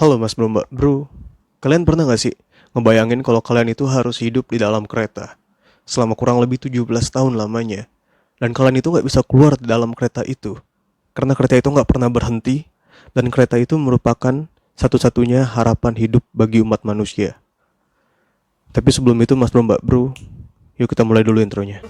Halo Mas Bro Mbak Bro, kalian pernah gak sih ngebayangin kalau kalian itu harus hidup di dalam kereta selama kurang lebih 17 tahun lamanya, dan kalian itu gak bisa keluar di dalam kereta itu karena kereta itu gak pernah berhenti, dan kereta itu merupakan satu-satunya harapan hidup bagi umat manusia. Tapi sebelum itu Mas Bro Mbak Bro, yuk kita mulai dulu intronya.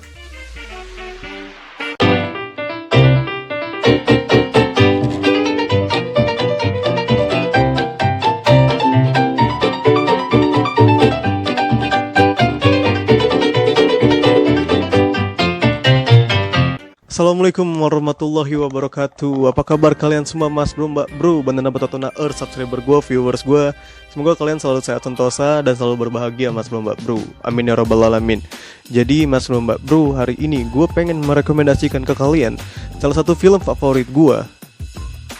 Assalamualaikum warahmatullahi wabarakatuh. Apa kabar kalian semua Mas Bro Mbak Bro, bandana betatona subscriber gue, viewers gue. Semoga kalian selalu sehat sentosa dan selalu berbahagia Mas Bro Mbak Bro. Amin ya rabbal alamin. Jadi Mas Bro Mbak Bro, hari ini gue pengen merekomendasikan ke kalian salah satu film favorit gue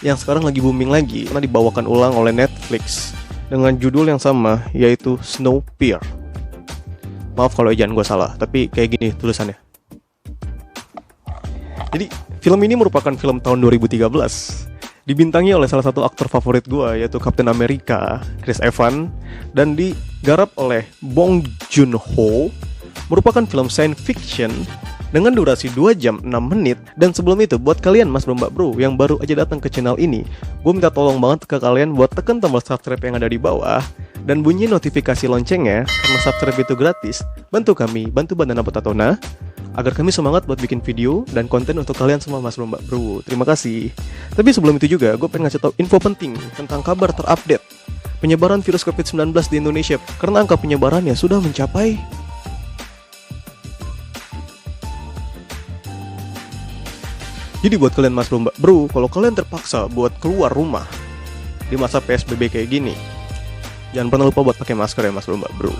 yang sekarang lagi booming lagi karena dibawakan ulang oleh Netflix dengan judul yang sama, yaitu Snowpiercer. Maaf kalau ejaan gue salah, tapi kayak gini tulisannya. Jadi, film ini merupakan film tahun 2013. Dibintangi oleh salah satu aktor favorit gue, yaitu Captain America, Chris Evans, dan digarap oleh Bong Joon-ho. Merupakan film science fiction dengan durasi 2 jam 6 menit. Dan sebelum itu, buat kalian Mas Bro Mbak Bro yang baru aja datang ke channel ini, gue minta tolong banget ke kalian buat tekan tombol subscribe yang ada di bawah dan bunyi notifikasi loncengnya, karena subscribe itu gratis. Bantu kami, bantu Bandana Betatona agar kami semangat buat bikin video dan konten untuk kalian semua Mas Bro Mbak Bro. Terima kasih. Tapi sebelum itu juga, gue pengen ngasih tau info penting tentang kabar terupdate penyebaran virus COVID-19 di Indonesia, karena angka penyebarannya sudah mencapai Jadi buat kalian Mas Bro Mbak Bro, kalau kalian terpaksa buat keluar rumah di masa PSBB kayak gini, jangan pernah lupa buat pakai masker ya Mas Bro Mbak Bro.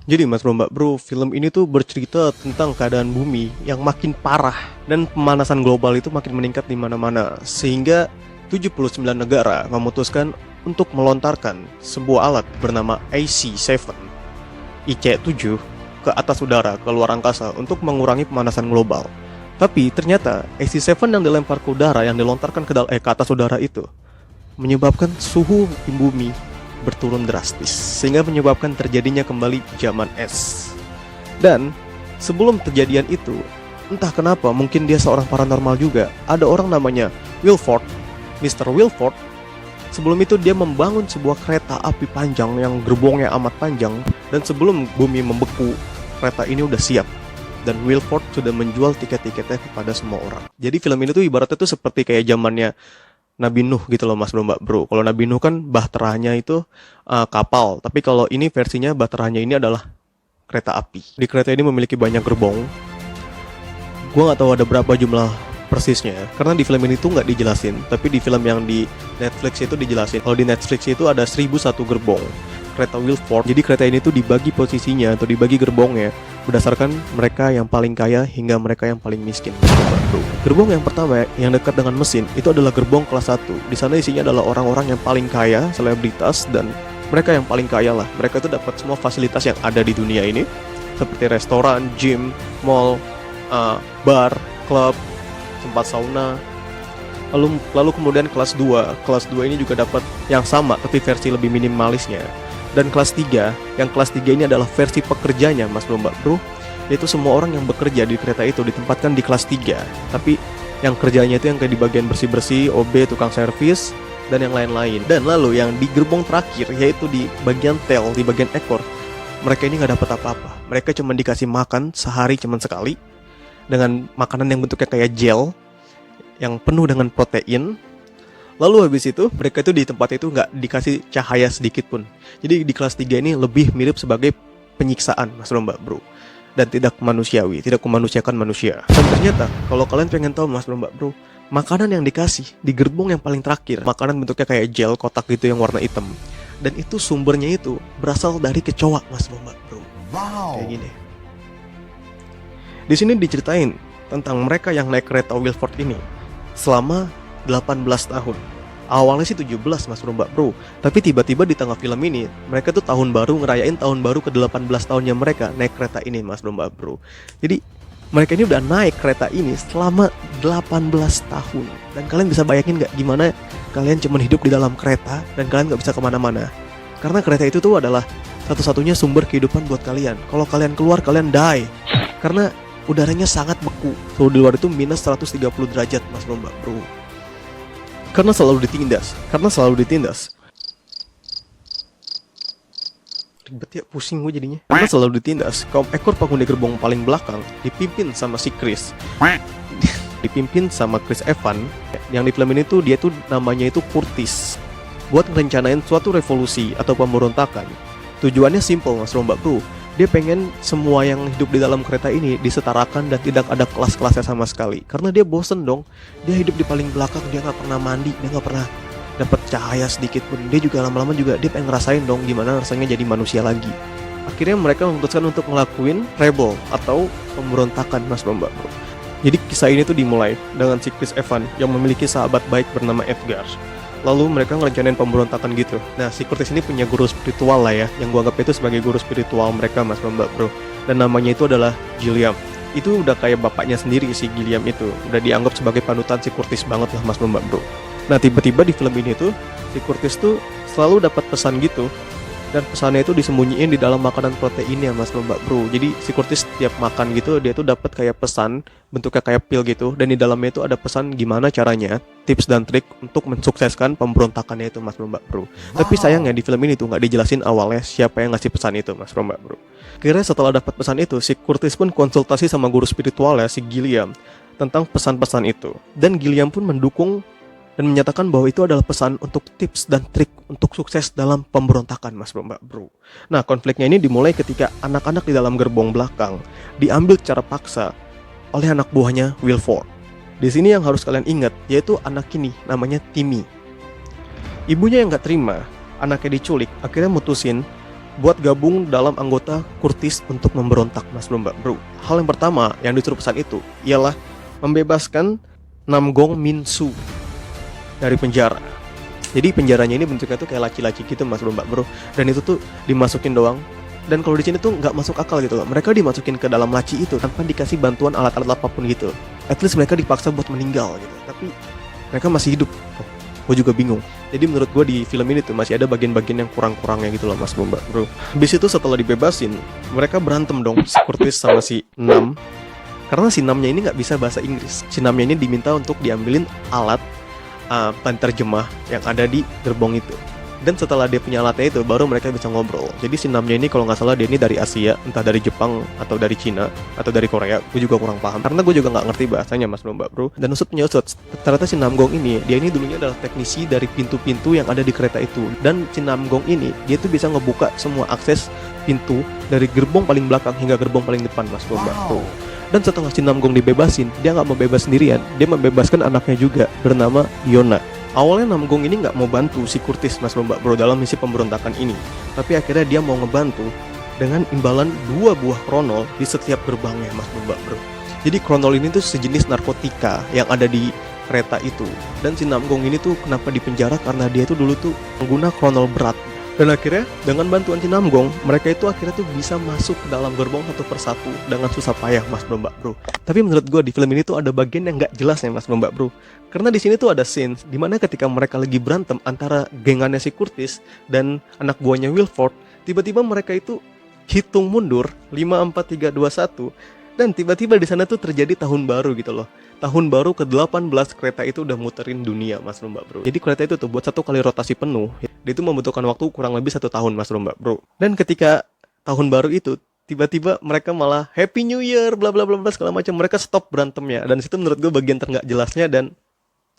Jadi Mas Bro Mbak Bro, film ini tuh bercerita tentang keadaan bumi yang makin parah dan pemanasan global itu makin meningkat di mana-mana, sehingga 79 negara memutuskan untuk melontarkan sebuah alat bernama IC-7 ke atas udara, ke luar angkasa untuk mengurangi pemanasan global. Tapi ternyata IC-7 yang dilempar ke udara, yang dilontarkan ke atas udara itu menyebabkan suhu bumi berturun drastis, sehingga menyebabkan terjadinya kembali zaman es. Dan sebelum kejadian itu, entah kenapa, mungkin dia seorang paranormal juga, ada orang namanya Wilford, Mr. Wilford. Sebelum itu dia membangun sebuah kereta api panjang yang gerbongnya amat panjang, dan sebelum bumi membeku, kereta ini udah siap, dan Wilford sudah menjual tiket-tiketnya kepada semua orang. Jadi film ini tuh ibaratnya tuh seperti kayak zamannya Nabi Nuh gitu loh Mas Bro Mbak Bro. Kalau Nabi Nuh kan bahteranya itu kapal, tapi kalau ini versinya bahteranya ini adalah kereta api. Di kereta ini memiliki banyak gerbong. Gue nggak tahu ada berapa jumlah persisnya, karena di film ini tuh nggak dijelasin. Tapi di film yang di Netflix itu dijelasin. Kalau di Netflix itu ada 1001 gerbong kereta Wilford. Jadi kereta ini tuh dibagi posisinya atau dibagi gerbongnya berdasarkan mereka yang paling kaya hingga mereka yang paling miskin. Gerbong yang pertama yang dekat dengan mesin itu adalah gerbong kelas 1. Di sana isinya adalah orang-orang yang paling kaya, selebritas, dan mereka yang paling kaya lah. Mereka itu dapat semua fasilitas yang ada di dunia ini, seperti restoran, gym, mall, bar, klub, tempat sauna. Lalu kemudian kelas 2. Kelas 2 ini juga dapat yang sama tapi versi lebih minimalisnya. Dan kelas 3, yang kelas 3 ini adalah versi pekerjanya Mas Bro Mbak Bro, yaitu semua orang yang bekerja di kereta itu ditempatkan di kelas 3. Tapi yang kerjanya itu yang kayak di bagian bersih-bersih, OB, tukang servis, dan yang lain-lain. Dan lalu yang di gerbong terakhir, yaitu di bagian tail, di bagian ekor, mereka ini gak dapat apa-apa. Mereka cuma dikasih makan sehari cuma sekali, dengan makanan yang bentuknya kayak gel, yang penuh dengan protein. Lalu habis itu mereka itu di tempat itu nggak dikasih cahaya sedikit pun. Jadi di kelas 3 ini lebih mirip sebagai penyiksaan Mas Bro Mbak Bro, dan tidak manusiawi, tidak memanusiakan manusia. Dan ternyata kalau kalian pengen tahu Mas Bro Mbak Bro, makanan yang dikasih di gerbong yang paling terakhir, makanan bentuknya kayak gel kotak gitu yang warna hitam, dan itu sumbernya itu berasal dari kecoa Mas Bro Mbak Bro. Wow. Kayak gini. Di sini diceritain tentang mereka yang naik kereta Wilford ini selama 18 tahun. Awalnya sih 17 Mas Bro Mbak Bro, tapi tiba-tiba di tengah film ini mereka tuh tahun baru, ngerayain tahun baru ke 18 tahunnya mereka naik kereta ini Mas Bro Mbak Bro. Jadi Mereka ini udah naik kereta ini selama 18 tahun. Dan kalian bisa bayangin gak gimana kalian cuma hidup di dalam kereta dan kalian gak bisa kemana-mana. Karena kereta itu tuh adalah satu-satunya sumber kehidupan buat kalian. Kalau kalian keluar, kalian die. Karena udaranya sangat beku. Kalau di luar itu minus 130 derajat, mas bro. Karena selalu ditindas. Ribet ya, pusing gue jadinya. Karena selalu ditindas, kaum ekor penghuni gerbong paling belakang dipimpin sama si Chris. Dipimpin sama Chris Evans. Yang di film ini tuh dia tuh namanya itu Curtis. Buat ngerencanain suatu revolusi atau pemberontakan. Tujuannya simple mas bro. Dia pengen semua yang hidup di dalam kereta ini disetarakan dan tidak ada kelas-kelasnya sama sekali. Karena dia bosen dong. Dia hidup di paling belakang, dia gak pernah mandi, dia gak pernah dapat cahaya sedikit pun. Dia juga lama-lama juga dia pengen ngerasain dong gimana rasanya jadi manusia lagi. Akhirnya mereka memutuskan untuk ngelakuin rebel atau pemberontakan mas bro. Jadi kisah ini tuh dimulai dengan si Chris Evans yang memiliki sahabat baik bernama Edgar. Lalu mereka ngerencanain pemberontakan gitu. Nah si Curtis ini punya guru spiritual lah ya, yang gua anggap itu sebagai guru spiritual mereka mas bro. Dan namanya itu adalah Gilliam. Itu udah kayak bapaknya sendiri si Gilliam itu. Udah dianggap sebagai panutan si Curtis banget lah mas bro. Nah tiba-tiba di film ini tuh si Curtis tuh selalu dapat pesan gitu. Dan pesannya itu disembunyiin di dalam makanan proteinnya mas bro. Jadi si Curtis setiap makan gitu dia tuh dapat kayak pesan bentuknya kayak pil gitu. Dan di dalamnya itu ada pesan gimana caranya, tips dan trik untuk mensukseskan pemberontakannya itu mas bro. Tapi sayangnya di film ini tuh nggak dijelasin awalnya siapa yang ngasih pesan itu mas bro. Kira setelah dapat pesan itu si Curtis pun konsultasi sama guru spiritualnya si Gilliam tentang pesan-pesan itu. Dan Gilliam pun mendukung dan menyatakan bahwa itu adalah pesan untuk tips dan trik untuk sukses dalam pemberontakan mas bro. Nah konfliknya ini dimulai ketika anak-anak di dalam gerbong belakang diambil secara paksa oleh anak buahnya Wilford. Di sini yang harus kalian ingat yaitu anak ini namanya Timmy. Ibunya yang gak terima anaknya diculik, akhirnya mutusin buat gabung dalam anggota Curtis untuk memberontak mas bro. Hal yang pertama yang disuruh pesan itu ialah membebaskan Namgong Minsu dari penjara. Jadi penjaranya ini bentuknya tuh kayak laci-laci gitu mas bro. Dan itu tuh dimasukin doang. Dan kalau di sini tuh nggak masuk akal gitu loh. Mereka dimasukin ke dalam laci itu tanpa dikasih bantuan alat-alat apapun gitu. At least mereka dipaksa buat meninggal gitu. Tapi mereka masih hidup. Gue juga bingung. Jadi menurut gue di film ini tuh masih ada bagian-bagian yang kurang-kurangnya gitu loh mas bro. Habis itu setelah dibebasin, mereka berantem dong si Curtis sama si Nam. Karena si Namnya ini nggak bisa bahasa Inggris. Si Namnya ini diminta untuk diambilin alat penterjemah yang ada di gerbong itu. Dan setelah dia punya alatnya itu baru mereka bisa ngobrol. Jadi si Namnya ini kalau nggak salah dia ini dari Asia, entah dari Jepang atau dari Cina atau dari Korea. Gue juga kurang paham karena gue juga nggak ngerti bahasanya mas bro. Dan usut ternyata si Namgong ini dia ini dulunya adalah teknisi dari pintu-pintu yang ada di kereta itu. Dan si Namgong ini dia tuh bisa ngebuka semua akses pintu dari gerbong paling belakang hingga gerbong paling depan mas bro. Dan setelah si Namgong dibebasin, dia nggak mau bebas sendirian, dia membebaskan anaknya juga bernama Yona. Awalnya Namgong ini nggak mau bantu si Curtis mas bro dalam misi pemberontakan ini, tapi akhirnya dia mau ngebantu dengan imbalan 2 buah kronol di setiap gerbangnya mas bro. Jadi kronol ini tuh sejenis narkotika yang ada di kereta itu. Dan si Namgong ini tuh kenapa dipenjara karena dia tuh dulu tuh pengguna kronol berat. Dan akhirnya dengan bantuan si Namgong, mereka itu akhirnya tuh bisa masuk ke dalam gerbong satu persatu dengan susah payah mas bro. Tapi menurut gue di film ini tuh ada bagian yang gak jelas ya mas bro. Karena di sini tuh ada scene dimana ketika mereka lagi berantem antara gengannya si Curtis dan anak buahnya Wilford, tiba-tiba mereka itu hitung mundur 5, 4, 3, 2, 1. Dan tiba-tiba di sana tuh terjadi tahun baru gitu loh. Tahun baru ke-18 kereta itu udah muterin dunia mas bro. Jadi kereta itu tuh buat 1 kali rotasi penuh, dia itu membutuhkan waktu kurang lebih 1 tahun mas bro. Dan ketika tahun baru itu tiba-tiba mereka malah Happy New Year bla bla bla segala macam, mereka stop berantemnya. Dan situ menurut gue bagian tergak jelasnya dan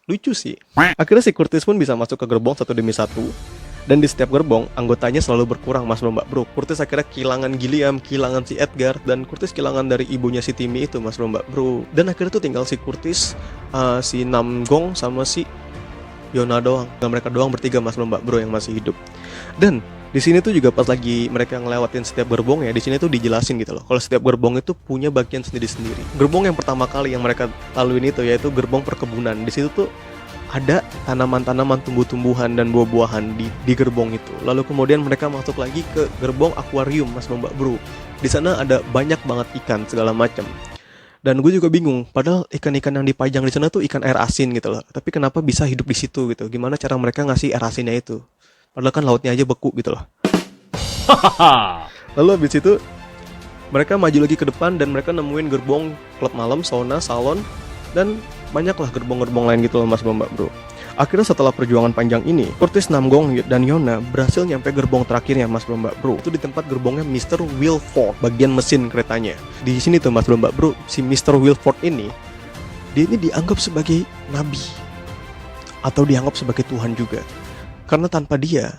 lucu sih. Akhirnya si Curtis pun bisa masuk ke gerbong 1 demi 1. Dan di setiap gerbong, anggotanya selalu berkurang mas bro. Curtis akhirnya kehilangan Gilliam, kehilangan si Edgar, dan Curtis kehilangan dari ibunya si Timmy itu mas bro. Dan akhirnya tuh tinggal si Curtis, si Namgong, sama si Yona doang. Dan mereka doang bertiga mas bro yang masih hidup. Dan di sini tuh juga pas lagi mereka ngelewatin setiap gerbong ya, di sini tuh dijelasin gitu loh. Kalau setiap gerbong itu punya bagian sendiri-sendiri. Gerbong yang pertama kali yang mereka laluin itu yaitu gerbong perkebunan. Di situ tuh ada tanaman-tanaman, tumbuh-tumbuhan dan buah-buahan di gerbong itu. Lalu kemudian mereka masuk lagi ke gerbong akuarium mas bro. Di sana ada banyak banget ikan segala macam. Dan gue juga bingung, padahal ikan-ikan yang dipajang di sana tuh ikan air asin gitu loh. Tapi kenapa bisa hidup di situ gitu? Gimana cara mereka ngasih air asinnya itu? Padahal kan lautnya aja beku gitu loh. Lalu habis itu mereka maju lagi ke depan dan mereka nemuin gerbong klub malam, sauna, salon, dan banyaklah gerbong-gerbong lain gitu loh mas mbak bro. Akhirnya setelah perjuangan panjang ini, Curtis, Namgong, dan Yona berhasil nyampe gerbong terakhirnya mas mbak bro. Itu di tempat gerbongnya Mr. Wilford, bagian mesin keretanya. Di sini tuh mas mbak bro, si Mr. Wilford ini, dia ini dianggap sebagai nabi atau dianggap sebagai Tuhan juga. Karena tanpa dia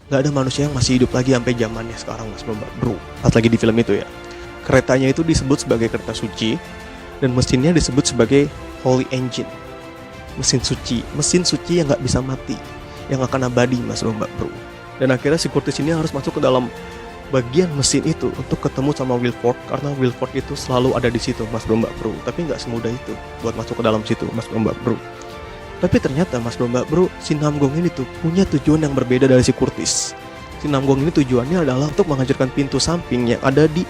nggak ada manusia yang masih hidup lagi sampai zamannya sekarang mas mbak bro. Pas lagi di film itu ya, keretanya itu disebut sebagai kereta suci dan mesinnya disebut sebagai Holy Engine, mesin suci yang nggak bisa mati, yang akan abadi mas mbak bro. Dan akhirnya si Curtis ini harus masuk ke dalam bagian mesin itu untuk ketemu sama Wilford, karena Wilford itu selalu ada di situ mas mbak bro. Tapi nggak semudah itu buat masuk ke dalam situ mas mbak bro. Tapi ternyata mas mbak bro, si Namgong ini tuh punya tujuan yang berbeda dari si Curtis. Si Namgong ini tujuannya adalah untuk menghancurkan pintu samping yang ada di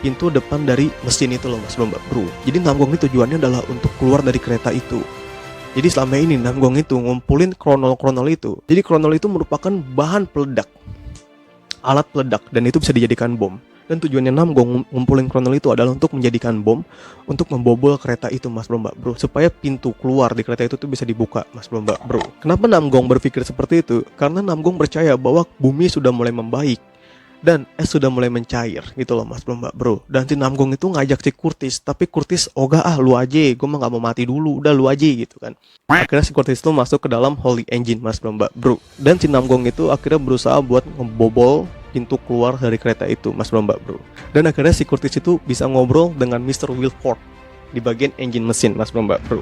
pintu depan dari mesin itu loh mas mbak bro. Jadi Namgong ini tujuannya adalah untuk keluar dari kereta itu. Jadi selama ini Namgong itu ngumpulin kronol itu. Jadi kronol itu merupakan bahan peledak, alat peledak, dan itu bisa dijadikan bom. Dan tujuannya Namgong ngumpulin kronol itu adalah untuk menjadikan bom, untuk membobol kereta itu mas mbak bro, supaya pintu keluar di kereta itu tuh bisa dibuka mas mbak bro. Kenapa Namgong berpikir seperti itu? Karena Namgong percaya bahwa bumi sudah mulai membaik dan es sudah mulai mencair gitu loh mas mbak bro. Dan si Namgong itu ngajak si Curtis, tapi Curtis ogah lu aja, gue mah gak mau mati dulu, udah lu aja gitu kan. Akhirnya si Curtis itu masuk ke dalam Holy Engine mas mbak bro. Dan si Namgong itu akhirnya berusaha buat ngebobol pintu keluar dari kereta itu mas mbak bro. Dan akhirnya si Curtis itu bisa ngobrol dengan Mr. Wilford di bagian engine mesin mas mbak bro.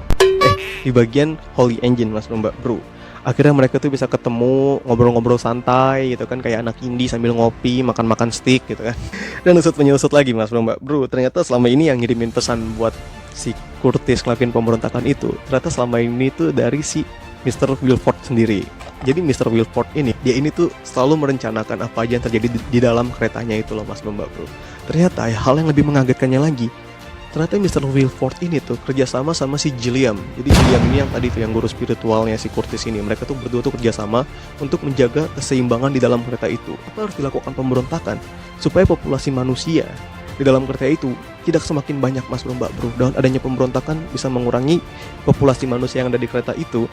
Di bagian Holy Engine mas mbak bro. Akhirnya mereka tuh bisa ketemu, ngobrol-ngobrol santai gitu kan, kayak anak indie sambil ngopi, makan-makan steak gitu kan. Dan usut menyusut lagi mas mbak bro, ternyata selama ini yang ngirimin pesan buat si Curtis ngelakuin pemberontakan itu, ternyata selama ini tuh dari si Mr. Wilford sendiri. Jadi Mr. Wilford ini, dia ini tuh selalu merencanakan apa aja yang terjadi di dalam keretanya itu loh mas mbak bro. Ternyata hal yang lebih mengagetkannya lagi, ternyata Mr. Wilford ini tuh kerjasama sama si Gilliam. Jadi Gilliam ini yang tadi tuh yang guru spiritualnya si Curtis ini. Mereka tuh berdua tuh kerjasama untuk menjaga keseimbangan di dalam kereta itu. Apa harus dilakukan pemberontakan supaya populasi manusia di dalam kereta itu tidak semakin banyak mas mbak bro. Dan adanya pemberontakan bisa mengurangi populasi manusia yang ada di kereta itu,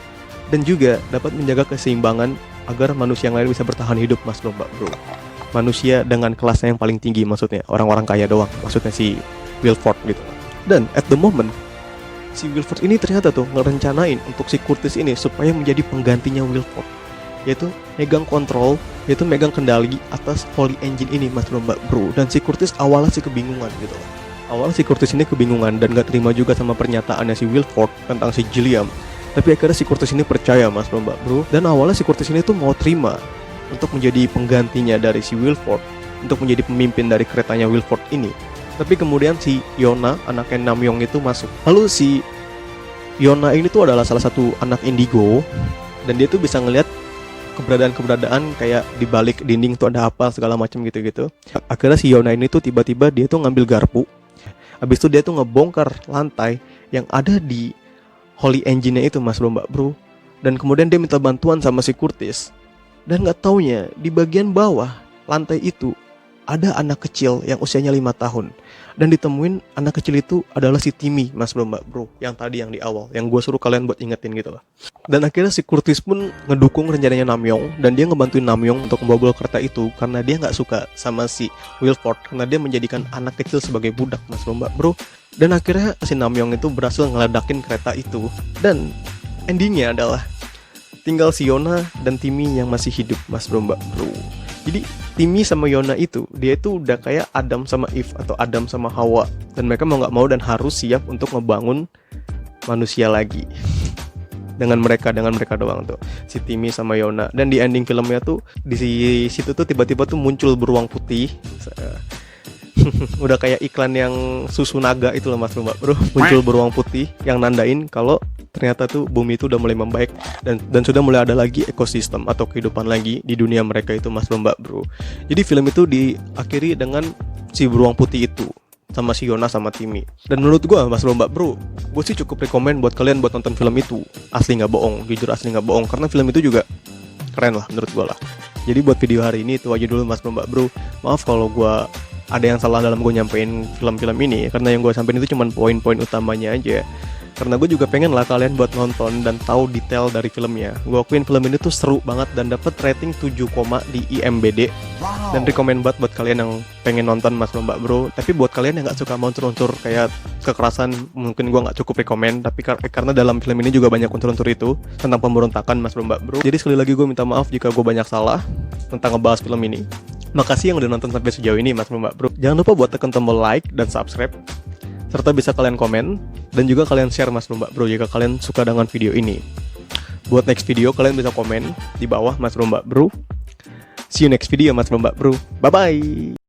dan juga dapat menjaga keseimbangan agar manusia yang lain bisa bertahan hidup mas mbak bro. Manusia dengan kelasnya yang paling tinggi, maksudnya orang-orang kaya doang, maksudnya si Wilford gitu. Dan at the moment si Wilford ini ternyata tuh ngerencanain untuk si Curtis ini supaya menjadi penggantinya Wilford, yaitu megang kontrol, yaitu megang kendali atas Holy Engine ini mas mbak bro. Dan si Curtis awalnya sih kebingungan gitu. Awalnya si Curtis ini kebingungan dan gak terima juga sama pernyataannya si Wilford tentang si Gilliam. Tapi akhirnya si Curtis ini percaya mas mbak bro. Dan awalnya si Curtis ini tuh mau terima untuk menjadi penggantinya dari si Wilford, untuk menjadi pemimpin dari keretanya Wilford ini. Tapi kemudian si Yona, anaknya Namyong itu masuk. Lalu si Yona ini tuh adalah salah satu anak indigo, dan dia tuh bisa ngelihat keberadaan kayak di balik dinding tuh ada apa segala macam gitu-gitu. Akhirnya si Yona ini tuh tiba-tiba dia tuh ngambil garpu. Habis itu dia tuh ngebongkar lantai yang ada di Holy Engine-nya itu mas mbak bro. Dan kemudian dia minta bantuan sama si Curtis. Dan gak taunya di bagian bawah lantai itu ada anak kecil yang usianya 5 tahun. Dan ditemuin anak kecil itu adalah si Timmy mas mbak bro, yang tadi yang di awal, yang gue suruh kalian buat ingetin gitu lah. Dan akhirnya si Curtis pun ngedukung rencananya Namyong, dan dia ngebantuin Namyong untuk membobol kereta itu karena dia gak suka sama si Wilford, karena dia menjadikan anak kecil sebagai budak mas mbak bro. Dan akhirnya si Namyong itu berhasil ngeledakin kereta itu. Dan endingnya adalah tinggal si Yona dan Timmy yang masih hidup mas mbak bro. Jadi Timmy sama Yona itu, dia itu udah kayak Adam sama Eve atau Adam sama Hawa. Dan mereka mau gak mau dan harus siap untuk ngebangun manusia lagi. Dengan mereka doang tuh, si Timmy sama Yona. Dan di ending filmnya tuh, di situ tuh tiba-tiba tuh muncul beruang putih. Udah kayak iklan yang susu naga itu loh mas mbak bro. Muncul beruang putih yang nandain kalau ternyata tuh bumi itu udah mulai membaik dan sudah mulai ada lagi ekosistem atau kehidupan lagi di dunia mereka itu mas mbak bro. Jadi film itu diakhiri dengan si beruang putih itu, sama si Yona sama Timmy. Dan menurut gue mas bro mbak bro, gue sih cukup rekomen buat kalian buat nonton film itu. Asli nggak bohong, jujur asli nggak bohong, karena film itu juga keren lah menurut gue lah. Jadi buat video hari ini itu aja dulu mas bro mbak bro. Maaf kalau gue ada yang salah dalam gue nyampein film-film ini, karena yang gue sampein itu cuma poin-poin utamanya aja. Karena gue juga pengen lah kalian buat nonton dan tahu detail dari filmnya. Gue akuin film ini tuh seru banget dan dapet rating 7, di IMBD. Dan rekomen banget buat kalian yang pengen nonton mas mbak bro. Tapi buat kalian yang gak suka unsur-unsur kayak kekerasan, mungkin gue gak cukup rekomen. Tapi karena dalam film ini juga banyak unsur-unsur itu tentang pemberontakan mas mbak bro. Jadi sekali lagi gue minta maaf jika gue banyak salah tentang ngebahas film ini. Makasih yang udah nonton sampai sejauh ini mas mbak bro. Jangan lupa buat tekan tombol like dan subscribe, serta bisa kalian komen dan juga kalian share mas mbak bro jika kalian suka dengan video ini. Buat next video kalian bisa komen di bawah mas mbak bro. See you next video mas mbak bro. Bye bye.